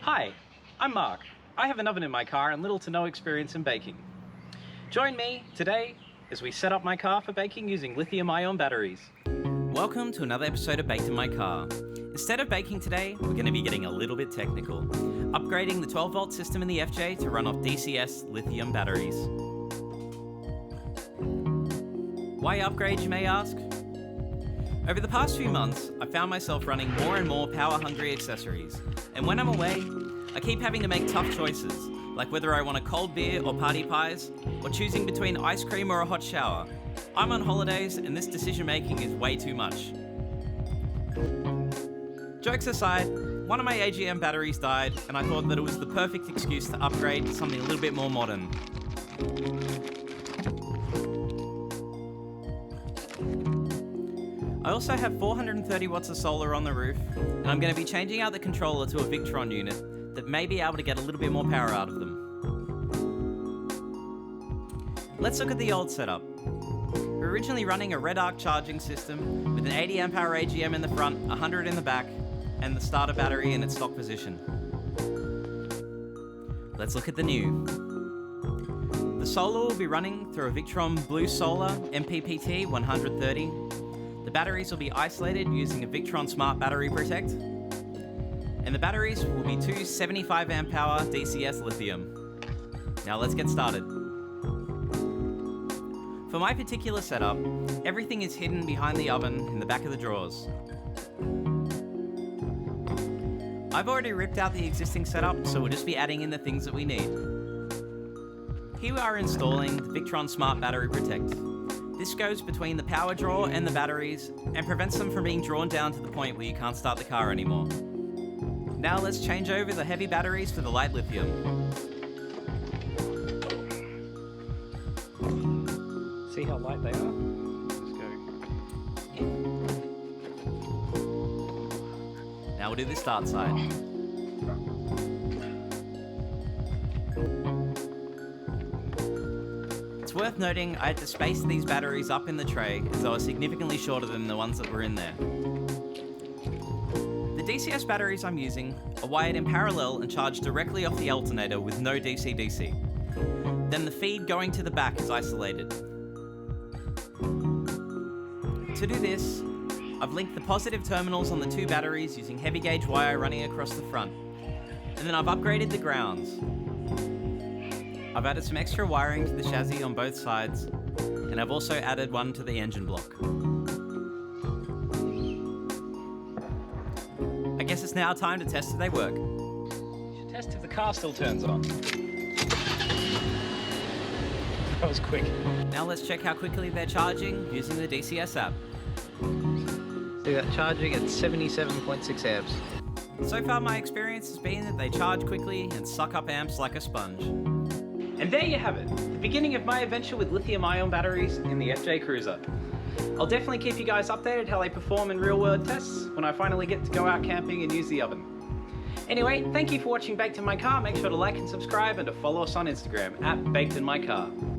Hi, I'm Mark. I have an oven in my car and little to no experience in baking. Join me today as we set up my car for baking using lithium-ion batteries. Welcome to another episode of Baked in My Car. Instead of baking today, we're going to be getting a little bit technical, upgrading the 12-volt system in the FJ to run off DCS lithium batteries. Why upgrade, you may ask? Over the past few months, I found myself running more and more power-hungry accessories, and when I'm away, I keep having to make tough choices, like whether I want a cold beer or party pies, or choosing between ice cream or a hot shower. I'm on holidays, and this decision-making is way too much. Jokes aside, one of my AGM batteries died, and I thought that it was the perfect excuse to upgrade to something a little bit more modern. I also have 430 watts of solar on the roof, and I'm going to be changing out the controller to a Victron unit that may be able to get a little bit more power out of them. Let's look at the old setup. We're originally running a red arc charging system with an 80 amp hour AGM in the front, 100 in the back, and the starter battery in its stock position. Let's look at the new. The solar will be running through a Victron Blue Solar MPPT 130. The batteries will be isolated using a Victron Smart Battery Protect. And the batteries will be two 75 amp hour DCS lithium. Now let's get started. For my particular setup, everything is hidden behind the oven in the back of the drawers. I've already ripped out the existing setup, so we'll just be adding in the things that we need. Here we are installing the Victron Smart Battery Protect. This goes between the power draw and the batteries and prevents them from being drawn down to the point where you can't start the car anymore. Now let's change over the heavy batteries for the light lithium. See how light they are? Let's go. Now we'll do the start side. It's worth noting I had to space these batteries up in the tray as they were significantly shorter than the ones that were in there. The DCS batteries I'm using are wired in parallel and charged directly off the alternator with no DC-DC. Then the feed going to the back is isolated. To do this, I've linked the positive terminals on the two batteries using heavy gauge wire running across the front. And then I've upgraded the grounds. I've added some extra wiring to the chassis on both sides, and I've also added one to the engine block. I guess it's now time to test if they work. You should test if the car still turns on. That was quick. Now let's check how quickly they're charging using the DCS app. See that charging at 77.6 amps. So far my experience has been that they charge quickly and suck up amps like a sponge. And there you have it, the beginning of my adventure with lithium-ion batteries in the FJ Cruiser. I'll definitely keep you guys updated how they perform in real-world tests when I finally get to go out camping and use the oven. Anyway, thank you for watching Baked in My Car. Make sure to like and subscribe and to follow us on Instagram @BakedInMyCar.